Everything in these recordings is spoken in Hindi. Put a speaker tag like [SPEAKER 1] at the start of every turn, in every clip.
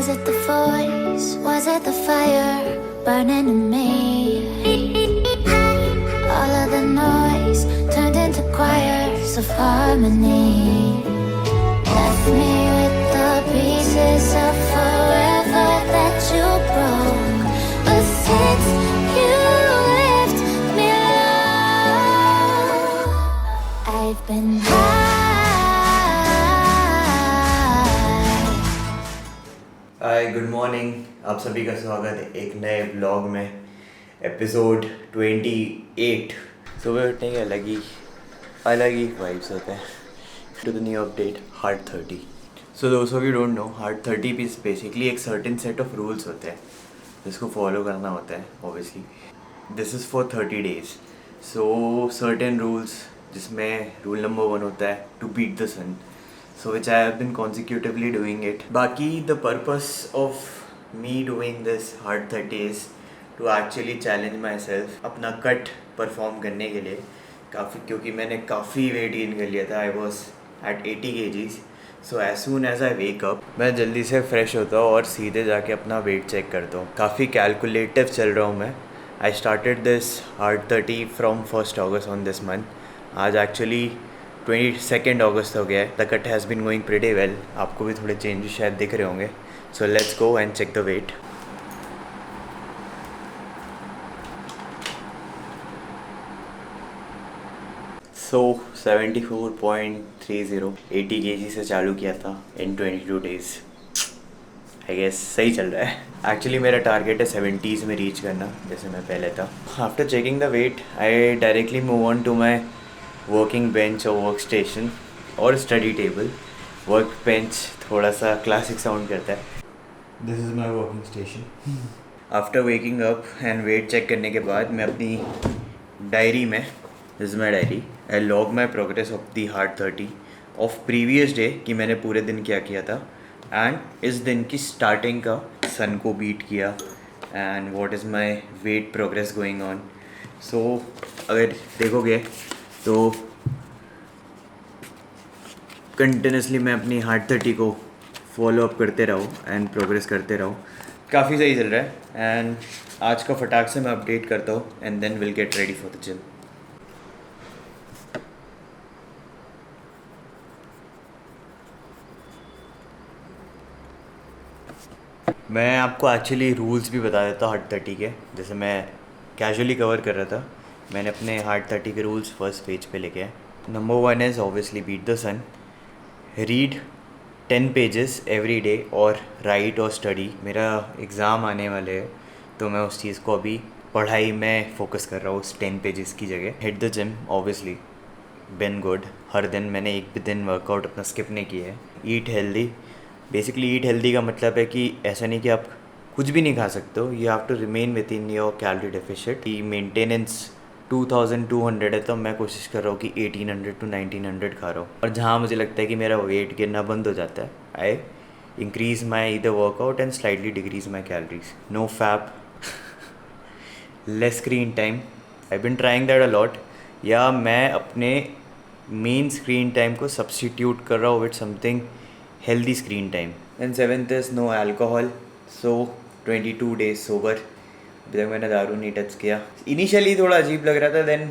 [SPEAKER 1] Was it the voice? Was it the fire burning in me? All of the noise turned into choirs of harmony. Left me with the pieces of forever that you broke. But since you left me alone, I've been high.
[SPEAKER 2] Hi good morning, आप सभी का स्वागत है एक नए ब्लॉग में, एपिसोड 28। सुबह उठने के अलग ही वाइब्स होते हैं। To the new update hard 30। So दोस्त of you don't know, hard 30 is basically एक सर्टेन सेट ऑफ रूल्स होते हैं जिसको फॉलो करना होता है। Obviously this is for 30 days। So certain rules, जिसमें रूल नंबर 1 होता है to beat the sun, so which I have been consecutively doing it. बाकी the purpose of me doing this hard 30 is to actually challenge myself अपना कट परफॉर्म करने के लिए काफ़ी, क्योंकि मैंने काफ़ी वेट गेन कर लिया था। I was at 80 kgs। so as soon as I wake up मैं जल्दी से फ्रेश होता हूँ और सीधे जाके अपना वेट चेक करता हूँ। काफ़ी कैलकुलेटिव चल रहा हूँ मैं। I started this hard 30 from 1st August on this month। आज एक्चुअली 22nd August हो गया है। The cut has been going pretty well. आपको भी थोड़े चेंजेस शायद दिख रहे होंगे। So let's go and check the weight. So 74.30, 80 kg से चालू किया था इन 22 days। आई गेस सही चल रहा है। एक्चुअली मेरा टारगेट है 70s में रीच करना, जैसे मैं पहले था। After checking the weight I directly move on to my working bench और वर्क स्टेशन और स्टडी टेबल। वर्क बेंच थोड़ा सा क्लासिक साउंड करता है। This is my working station. After waking up and weight check करने के बाद मैं अपनी डायरी में, this is my diary, I log my progress of the hard 30 of previous day कि मैंने पूरे दिन क्या किया था एंड इस दिन की स्टार्टिंग का सन को बीट किया and what is my weight progress going on. So अगर देखोगे तो कंटिन्यूसली मैं अपनी हार्ड 30 को फॉलो अप करते रहूँ एंड प्रोग्रेस करते रहूँ। काफ़ी सही चल रहा है एंड आज का फटाक से मैं अपडेट करता हूँ and then will get ready for the gym. मैं आपको एक्चुअली रूल्स भी बता देता हूँ हार्ड 30 के, जैसे मैं कैजुअली कवर कर रहा था। मैंने अपने हार्ड 30 के रूल्स फर्स्ट पेज पे लिखे हैं। Number 1 is obviously beat the sun, read 10 pages every day और राइट और स्टडी। मेरा एग्ज़ाम आने वाले है तो मैं उस चीज़ को अभी पढ़ाई में फ़ोकस कर रहा हूँ उस 10 पेजेस की जगह। Hit the gym, obviously been good. हर दिन मैंने एक भी दिन वर्कआउट अपना स्किप नहीं किया है। Eat healthy, basically eat healthy का मतलब है कि ऐसा नहीं कि आप कुछ भी नहीं खा सकते हो। You have to remain within your calorie deficit. की मेंटेनेंस 2200 है तो मैं कोशिश कर रहा हूँ कि 1800 to 1900 खा रहा हूँ। और जहाँ मुझे लगता है कि मेरा वेट गिरना बंद हो जाता है, I increase my either workout and slightly decrease my calories. No fap, less screen time, I been trying that a lot. या मैं अपने मेन स्क्रीन टाइम को सब्सटीट्यूट कर रहा हूँ with something healthy screen time. And 7th is no alcohol. So 22 days sober. अभी तक मैंने दारू नहीं टच किया। इनिशियली थोड़ा अजीब लग रहा था, देन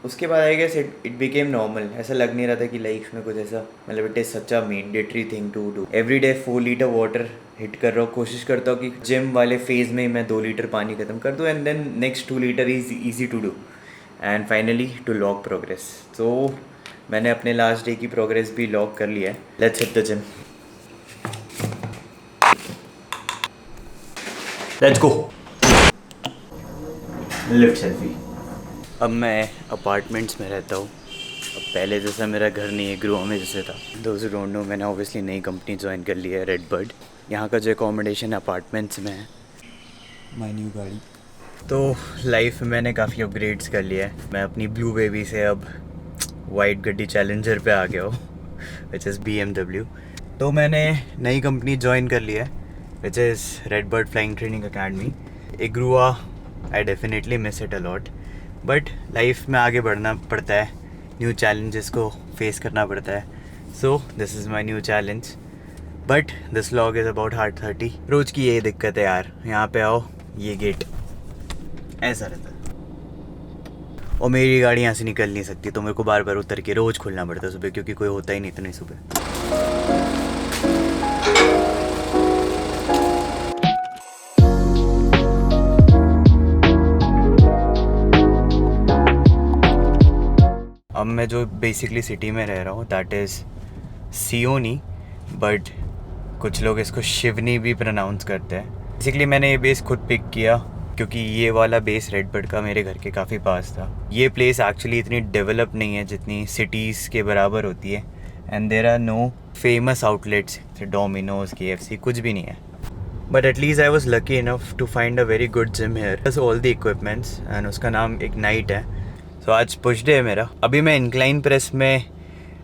[SPEAKER 2] उसके बाद I guess it became normal. ऐसा लग नहीं रहा था कि लाइफ में कुछ ऐसा, मतलब it is such a mandatory thing to do. Every day 4 litre water hit कर रहा हूँ। कोशिश करता हूँ कि जिम वाले फेज़ में ही मैं 2 लीटर पानी ख़त्म कर दूँ and then next 2 litre is easy to do and finally to log progress. So मैंने अपने लास्ट डे की प्रोग्रेस भी लॉग कर लिया है। Let's hit the gym, let's go. Lift selfie. अब मैं अपार्टमेंट्स में रहता हूँ। अब पहले जैसा मेरा घर नहीं है, गुरुआ में जैसे था। दोस्त डोंट नो, मैंने ऑब्वियसली नई कंपनी ज्वाइन कर ली है, रेडबर्ड। यहाँ का जो एकोमोडेशन अपार्टमेंट्स में है। माई न्यू गाड़ी। तो लाइफ में मैंने काफ़ी अपग्रेड्स कर लिया है। मैं अपनी ब्लू बेबी से अब वाइट गड्डी चैलेंजर पे आ गया हूँ, विच इज़ BMW। तो मैंने नई कंपनी ज्वाइन कर लिया है, which is Redbird flying training academy. एक गुरुआ, I definitely miss it a lot, but life में आगे बढ़ना पड़ता है, न्यू चैलेंजेस को फेस करना पड़ता है। So this is my new challenge. But this vlog is about hard 30। रोज़ की यही दिक्कत है यार, यहाँ पे आओ ये गेट ऐसा रहता है और मेरी गाड़ी यहाँ से निकल नहीं सकती, तो मेरे को बार बार उतर के रोज़ खुलना पड़ता है सुबह, क्योंकि कोई होता ही नहीं इतनी सुबह। अब मैं जो बेसिकली सिटी में रह रहा हूँ दैट इज़ सियोनी, बट कुछ लोग इसको शिवनी भी प्रोनाउंस करते हैं। बेसिकली मैंने ये बेस खुद पिक किया क्योंकि ये वाला बेस रेडबर्ड का मेरे घर के काफ़ी पास था। ये प्लेस एक्चुअली इतनी डेवलप नहीं है जितनी सिटीज़ के बराबर होती है, and there are no famous outlets, Domino's, KFC कुछ भी नहीं है। But at least I was lucky enough to find a very good gym here, all the equipments, and उसका नाम इग्नाइट है। सो आज पुश डे है मेरा। अभी मैं इंक्लाइन प्रेस में,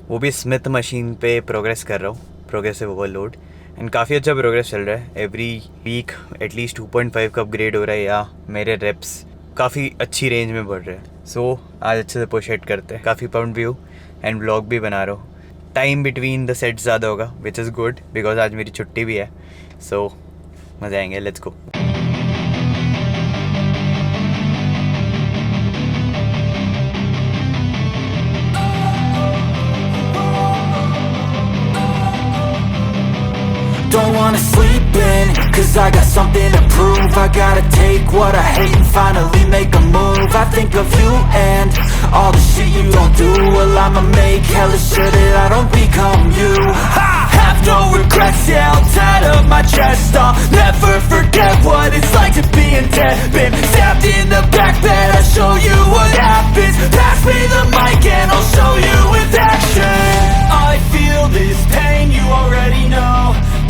[SPEAKER 2] वो भी स्मिथ मशीन पे प्रोग्रेस कर रहा हूँ, प्रोग्रेसिव ओवरलोड, एंड काफ़ी अच्छा प्रोग्रेस चल रहा है। एवरी वीक एटलीस्ट 2.5 का अपग्रेड हो रहा है, या मेरे रेप्स काफ़ी अच्छी रेंज में बढ़ रहे हैं। सो आज अच्छे से पुश हिट करते हैं। काफ़ी पाउंड व्यू एंड व्लॉग भी बना रहा हूँ। टाइम बिटवीन द सेट्स ज़्यादा होगा, विच इज़ गुड बिकॉज आज मेरी छुट्टी भी है। सो मज़ा आएंगे, let's go.
[SPEAKER 3] Don't wanna sleep in, cause I got something to prove. I gotta take what I hate and finally make a move. I think of you and all the shit you don't do. Well, I'ma make hella sure that I don't become you. Have no regrets, yeah, I'll tie up my chest. I'll never forget what it's like to be in debt. Been stabbed in the back bed, I'll show you what happens. Pass me the mic and I'll show you with action. I feel this pain, you already know.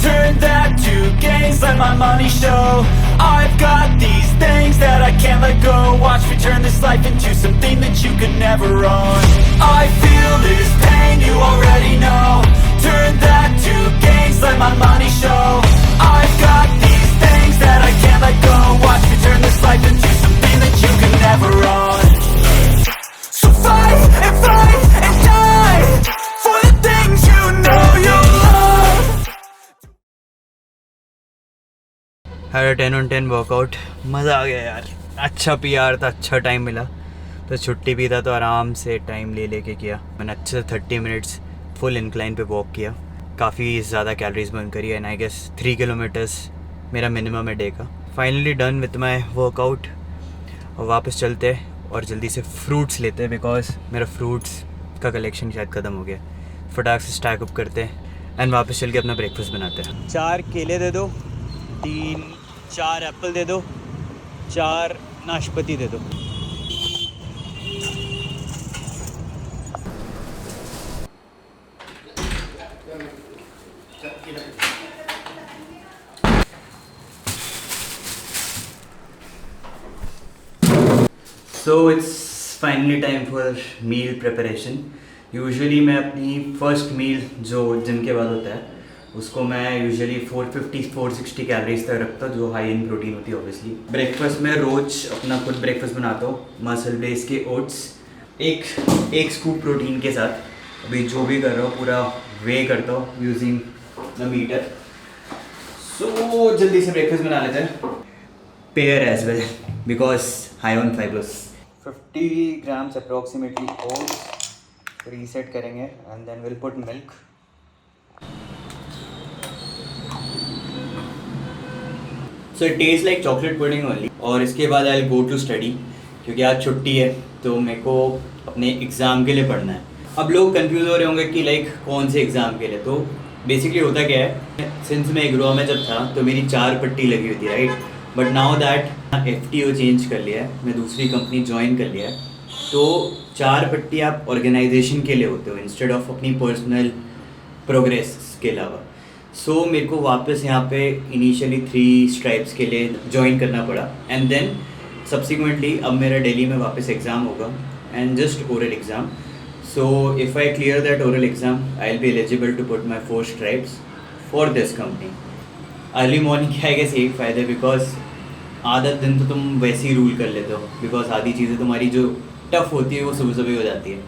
[SPEAKER 3] Turn that to gains, let my money show. I've got these things that I can't let go. Watch me turn this life into something that you could never own. I feel this pain, you already know. Turn that to gains, let my money show. I've got these things that I can't let go. Watch me turn this life into something that you could never own. So fight and die for the things you know you love.
[SPEAKER 2] Her 10 on 10 workout, मज़ा आ गया यार। अच्छा PR था, अच्छा टाइम मिला, तो छुट्टी भी था तो आराम से टाइम ले लेके किया। मैंने अच्छे से 30 मिनट्स फुल इंक्लाइन पे वॉक किया, काफ़ी ज़्यादा कैलोरीज बर्न करी, एंड आई गेस 3 किलोमीटर्स मेरा मिनिमम है डे का। Finally done with my workout. और वापस चलते हैं और जल्दी से फ्रूट्स लेते हैं, बिकॉज मेरा फ्रूट्स का कलेक्शन शायद ख़त्म हो गया। फटाक से स्टैक अप करते हैं एंड वापस चल के अपना ब्रेकफास्ट बनाते हैं। 4 केले दे दो, 4 एप्पल दे दो, 4 नाशपाती दे दो। So it's finally time for meal preparation. Usually मैं अपनी फर्स्ट मील जो जिम के बाद होता है उसको मैं यूजुअली 450-460 कैलोरीज तक रखता हूँ, जो हाई इन प्रोटीन होती है ऑब्वियसली। ब्रेकफास्ट में रोज़ अपना खुद ब्रेकफास्ट बनाता हूँ, मसल बेस के ओट्स, एक स्कूप प्रोटीन के साथ। अभी जो भी कर रहा हूँ पूरा वे करता हूँ यूजिंग द मीटर। सो जल्दी से ब्रेकफास्ट बना लेते हैं। Pear as well because high on fibres. 50 grams approximately oats reset करेंगे and then will put milk. So it taste like chocolate pudding only. और इसके बाद I will go to study, क्योंकि आज छुट्टी है तो मेरे को अपने एग्ज़ाम के लिए पढ़ना है। अब लोग कंफ्यूज हो रहे होंगे कि लाइक कौन से एग्ज़ाम के लिए। तो बेसिकली होता क्या है, सिंस मैं एग्रो में जब था तो मेरी 4 पट्टी लगी हुई थी, right. But now that FTO change कर लिया है, मैं दूसरी कंपनी ज्वाइन कर लिया है, तो 4 पट्टी आप ऑर्गेनाइजेशन के लिए होते हो इंस्टेड ऑफ अपनी पर्सनल प्रोग्रेस के अलावा। सो मेरे को वापस यहाँ पे इनिशियली 3 स्ट्राइप्स के लिए ज्वाइन करना पड़ा, एंड देन सब्सिक्वेंटली अब मेरा दिल्ली में वापस एग्ज़ाम होगा and just oral exam. So if I clear that oral exam I will be eligible to put my 4 stripes for this company. Early morning के आई गेस यही फ़ायदा है, बिकॉज आधा दिन तो तुम वैसे ही रूल कर लेते हो, बिकॉज आधी चीज़ें तुम्हारी जो टफ़ होती है वो सुबह सुबह हो जाती है।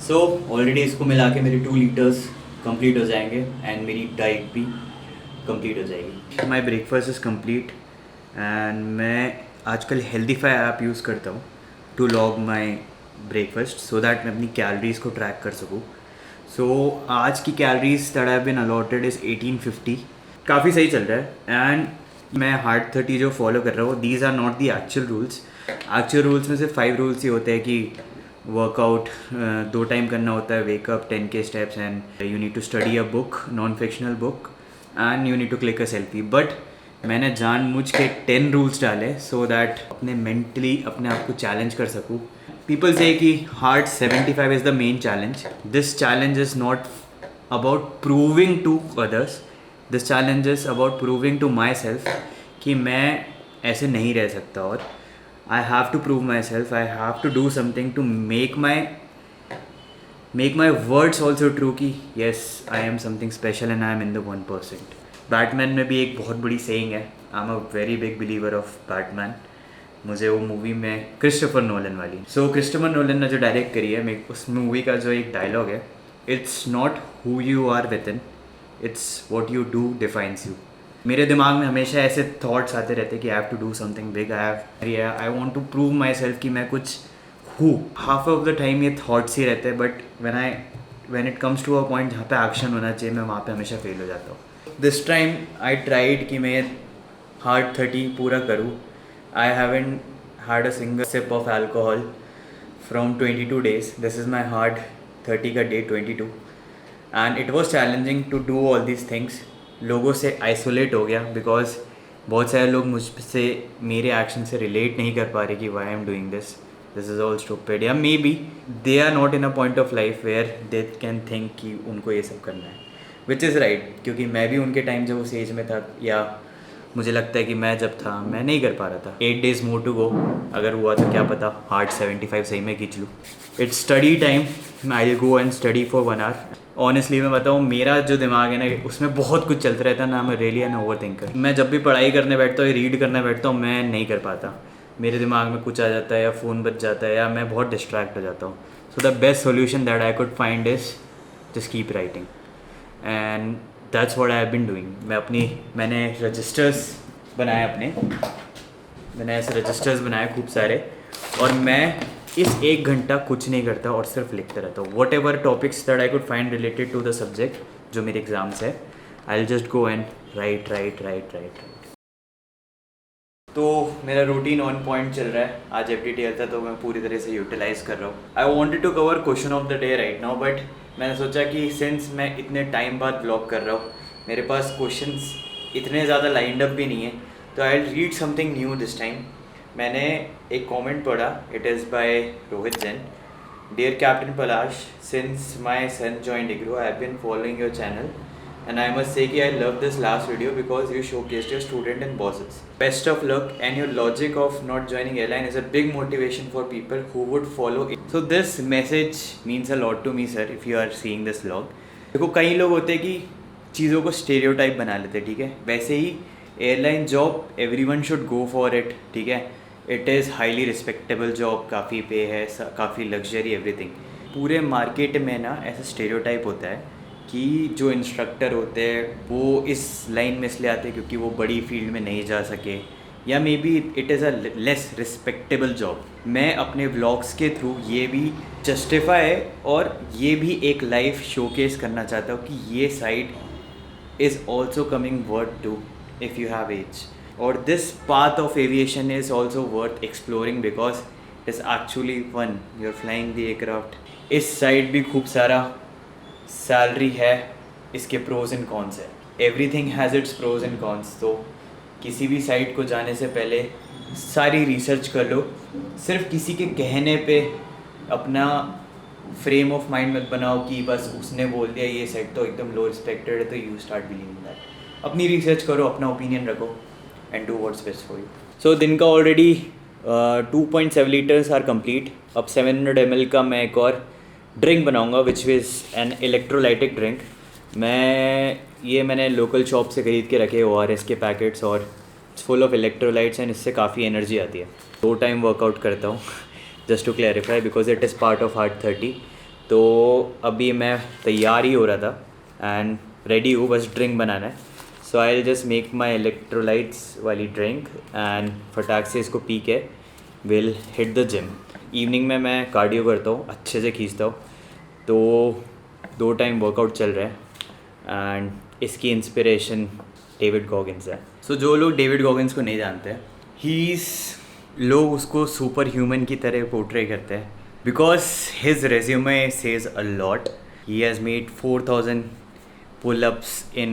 [SPEAKER 2] सो ऑलरेडी इसको मिला के मेरे 2 लीटर्स कंप्लीट हो जाएंगे एंड मेरी डाइट भी कंप्लीट हो जाएगी। My breakfast is complete and मैं आजकल हेल्दीफाई ऐप यूज़ करता हूँ to log my breakfast so that मैं अपनी कैलोरीज़ को ट्रैक कर सकूँ। सो आज की calories that have been allotted is 1850, काफ़ी सही चल रहा है। एंड मैं हार्ड 30 जो फॉलो कर रहा हूँ, these are not the actual rules. Actual rules में से 5 रूल्स ही होते हैं कि वर्कआउट 2 टाइम करना होता है, wake up 10K steps and you need to study a book, non fictional book and you need to click a selfie. But मैंने जानबूझ के 10 रूल्स डाले सो दैट अपने मेंटली अपने आप को चैलेंज कर सकूँ। पीपल से कि hard 75 is the main challenge. This challenge is not about proving to others, this challenge is about proving to myself कि मैं ऐसे नहीं रह सकता और I have to prove myself, I have to do something to make my words also true कि yes, I am something special and I am in the 1%. Batman में भी एक बहुत बड़ी saying है, I'm a very big believer of Batman. मुझे वो मूवी में क्रिस्टोफर नोलन वाली, सो क्रिस्टोफर नोलन ने जो डायरेक्ट करी है, मैं उस मूवी का जो एक डायलॉग है, it's not who you are within, it's what you do defines you. मेरे दिमाग में हमेशा ऐसे थॉट्स आते रहते कि I have to do something big, I want to prove myself कि मैं कुछ हूँ। हाफ ऑफ द टाइम ये थॉट्स ही रहते हैं, but when it comes to a point जहाँ पे एक्शन होना चाहिए, मैं वहाँ पे हमेशा फेल हो जाता हूँ। दिस टाइम आई ट्राइड कि मैं हार्ड 30 पूरा करूँ। I haven't had a single sip of alcohol from 22 days. This is my hard 30 का day 22 and it was challenging to do all these things. लोगों से आइसोलेट हो गया बिकॉज बहुत सारे लोग मुझसे मेरे एक्शन से रिलेट नहीं कर पा रहे कि why I am doing this is all stupid, या maybe they are not in a point of life where they can think कि उनको ये सब करना है, विच इज़ राइट। क्योंकि मैं भी उनके टाइम जब उस एज में था, या मुझे लगता है कि मैं जब था मैं नहीं कर पा रहा था। 8 days more to go, अगर हुआ तो क्या पता हार्ड 75 सही में खींच लूँ। It's study time, I will go and study for 1 hour। Honestly मैं बताऊँ, मेरा जो दिमाग है ना, उसमें बहुत कुछ चलता रहता है ना, मैं रियली एन ओवर थिंकर। मैं जब भी पढ़ाई करने बैठता हूँ, रीड करने बैठता हूँ, मैं नहीं कर पाता। मेरे दिमाग में कुछ आ जाता है, या फ़ोन बज जाता है, या मैं बहुत डिस्ट्रैक्ट हो जाता हूँ। So the best solution that I could find is just keep writing and that's what I have been doing. मैंने रजिस्टर्स बनाए मैंने ऐसे रजिस्टर्स बनाए खूब सारे, और मैं इस 1 घंटा कुछ नहीं करता और सिर्फ लिखते रहता हूँ। Whatever topics that I could find related to the subject जो मेरे एग्जाम्स है, I will just go and write. तो मेरा रूटीन ऑन पॉइंट चल रहा है। आज FTTL था तो मैं पूरी तरह से यूटिलाइज़ कर रहा हूँ। I wanted to cover question of the day right now, but मैंने सोचा कि सिंस मैं इतने टाइम बाद ब्लॉग कर रहा हूँ, मेरे पास क्वेश्चंस इतने ज़्यादा लाइंड अप भी नहीं है, तो I will read something new this time. मैंने एक कमेंट पढ़ा, it is by Rohit Jain. Dear captain Palash, since my son joined IGRO, I have been following your channel and I must say कि I love this last video because you showcased your student and bosses. Best of luck, and your logic of not joining airline is a big motivation for people who would follow it. So this message means a lot to me sir, if you are seeing this vlog. देखो कई लोग होते हैं कि चीज़ों को स्टेरियोटाइप बना लेते हैं, ठीक है। वैसे ही airline job everyone should go for it, ठीक है। It is highly respectable job, काफ़ी पे है, काफ़ी लग्जरी, एवरीथिंग। पूरे मार्केट में ना ऐसा स्टेरियोटाइप होता है कि जो इंस्ट्रक्टर होते हैं वो इस लाइन में इसलिए आते हैं क्योंकि वो बड़ी फील्ड में नहीं जा सके, या may be it is a less respectable job. मैं अपने व्लॉग्स के थ्रू ये भी जस्टिफाई और ये भी एक लाइफ शोकेस करना चाहता हूँ कि ये side is also coming worth to if you have age, और this path of aviation is also worth exploring because it is actually fun, you are flying the aircraft. इस साइड भी खूब सारा सैलरी है, इसके प्रोज एंड कॉन्स है। Everything has its pros and cons. तो किसी भी साइट को जाने से पहले सारी रिसर्च कर लो। सिर्फ किसी के कहने पे अपना फ्रेम ऑफ माइंड मत बनाओ कि बस उसने बोल दिया ये साइट तो एकदम लो रिस्पेक्टेड है तो यू स्टार्ट बिलीविंग दैट। अपनी रिसर्च करो, अपना ओपिनियन रखो and do what's best for you. So दिन का ऑलरेडी 2.7 लीटर्स आर कंप्लीट। अब 700 ml का मैं एक और ड्रिंक बनाऊंगा which is an electrolytic drink. मैंने लोकल शॉप से ख़रीद के रखे ORS के पैकेट्स, और it's full of electrolytes and इससे काफ़ी एनर्जी आती है। 2 टाइम वर्कआउट करता हूँ just to clarify because it is part of hard 30। तो अभी मैं तैयार ही हो रहा था एंड रेडी हूँ, बस ड्रिंक बनाना है। So I just make my electrolytes वाली ड्रिंक एंड फटाक से इसको पी के will hit the gym. Evening में मैं कार्डियो करता हूँ, अच्छे से खींचता हूँ, तो 2 टाइम वर्कआउट चल रहा है एंड इसकी इंस्पिरेशन डेविड गॉगिन्स है। सो जो लोग डेविड गॉगिन्स को नहीं जानते, लोग उसको सुपर ह्यूमन की तरह पोर्ट्रे करते हैं because his resume says a lot. He has made 4000 pull-ups in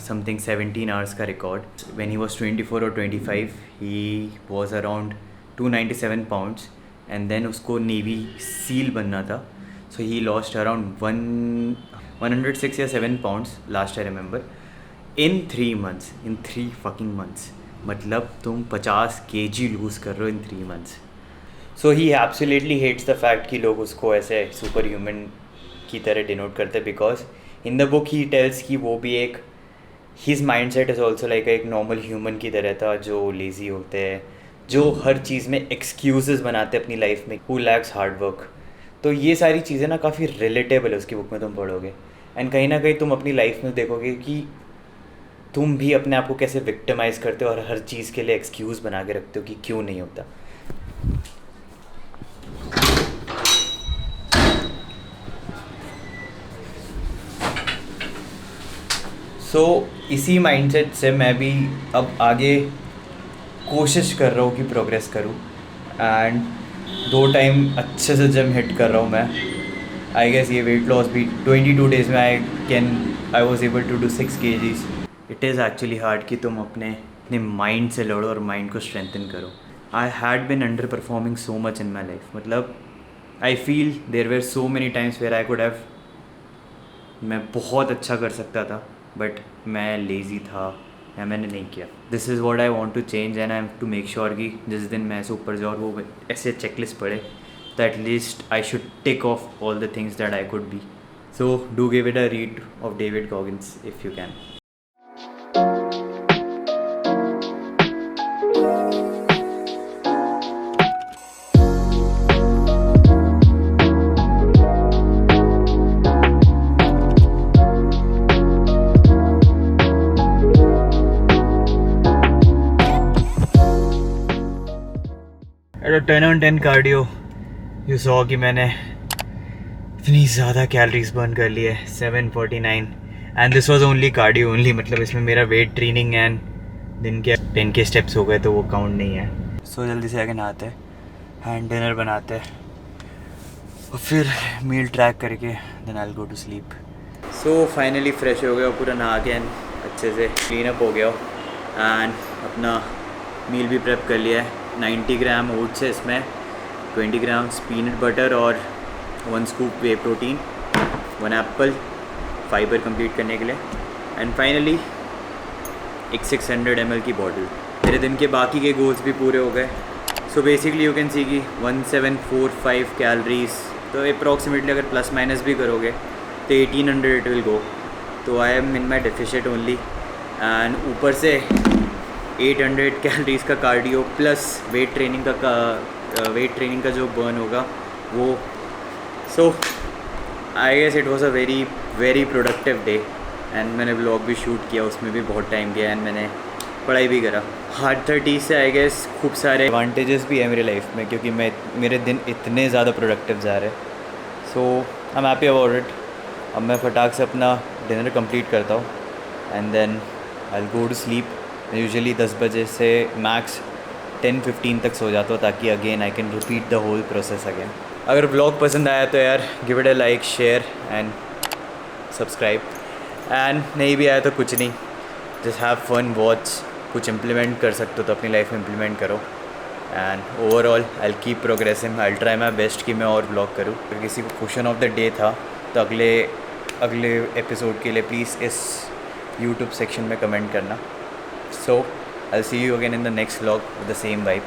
[SPEAKER 2] something 17 hours का record. when he was 24 or 25 he was around 297 pounds and then उसको नेवी सील बनना था, so he lost around 106 या 7 pounds last I remember in 3 months, in 3 fucking months। मतलब तुम 50 kg लूज़ कर रहे हो in 3 months। so he absolutely hates the fact कि लोग उसको ऐसे सुपर ह्यूमन की तरह डिनोट करते because in the book he tells कि वो भी एक his mind set is also like एक नॉर्मल ह्यूमन की तरह था जो लेज़ी होते हैं, जो हर चीज़ में एक्सक्यूज़ बनाते हैं अपनी लाइफ में, हु लैक्स हार्ड वर्क। तो ये सारी चीज़ें ना काफ़ी रिलेटेबल है उसकी बुक में, तुम पढ़ोगे एंड कहीं ना कहीं तुम अपनी लाइफ में देखोगे कि तुम भी अपने आप को कैसे विक्टिमाइज़ करते हो और हर चीज़ के लिए एक्सक्यूज़ बना के रखते हो कि क्यों नहीं होता। सो इसी माइंडसेट से मैं भी अब आगे कोशिश कर रहा हूँ कि प्रोग्रेस करूँ एंड 2 टाइम अच्छे से जिम हिट कर रहा हूँ मैं। आई गेस ये वेट लॉस भी 22 डेज़ में I was able to do 6 kgs। It is actually hard कि तुम अपने माइंड से लड़ो और माइंड को स्ट्रेंथन करो। I had been underperforming so much in my life, मतलब I feel there were so many times where I could have, मैं बहुत अच्छा कर सकता था बट मैं लेज़ी था या मैंने नहीं किया। This is what I want to change and I have to make sure कि जिस दिन मैं ऐसे ऊपर जाऊँ और वो ऐसे चेकलिस्ट पड़े तो at least I should tick of all the things that I could be. So do give it a read of David Goggins if you can. At a 10 on 10 cardio you saw कि मैंने इतनी ज़्यादा कैलोरीज बर्न कर ली है, 749 and this was only cardio only, मतलब इसमें मेरा वेट ट्रेनिंग एंड दिन के 10 के स्टेप्स हो गए तो वो काउंट नहीं है। सो जल्दी से आके नहाते हैं एंड डिनर बनाते हैं और फिर मील ट्रैक करके then I will go to sleep. So finally fresh हो गया, पूरा नहा के अच्छे से क्लीन अप हो गया एंड अपना मील भी प्रेप कर लिया है। 90 ग्राम ओट्स है इसमें, 20 ग्राम पीनट बटर और 1 scoop whey protein, 1 Apple fibre complete करने के लिए एंड फाइनली एक 600 ml की बॉटल। मेरे दिन के बाकी के गोल्स भी पूरे हो गए। So basically you can see कि 1745 कैलोरीज, तो अप्रॉक्सीमेटली अगर प्लस माइनस भी करोगे तो 1800 इट विल गो। तो I am in my deficient only and ऊपर से 800 कैलोरीज़ का कार्डियो प्लस वेट ट्रेनिंग का जो बर्न होगा वो। So I guess it was a very very productive day and मैंने व्लॉग भी शूट किया, उसमें भी बहुत टाइम गया एंड मैंने पढ़ाई भी करा। हार्ड 30 से आई गेस खूब सारे एडवांटेजेस भी है मेरी लाइफ में क्योंकि मेरे दिन इतने ज़्यादा प्रोडक्टिव जा रहे हैं। So I am happy about it. अब मैं फटाक से अपना डिनर कंप्लीट करता हूँ and then I will go to sleep. Usually 10 बजे से मैक्स 10-15 तक सो जाता हूँ ताकि again I can repeat the whole process again. अगर ब्लॉग पसंद आया तो यार give it a like, share and subscribe and नहीं भी आया तो कुछ नहीं, जस्ट हैव फन, वॉच, कुछ इम्प्लीमेंट कर सकते हो तो अपनी लाइफ में इम्प्लीमेंट करो and overall I will keep progressing. I will try my best कि मैं और ब्लॉग करूँ। अगर किसी को क्वेश्चन ऑफ द डे था तो अगले एपिसोड के लिए प्लीज़ इस यूट्यूब सेक्शन में कमेंट करना। So I'll see you again in the next vlog with the same vibe.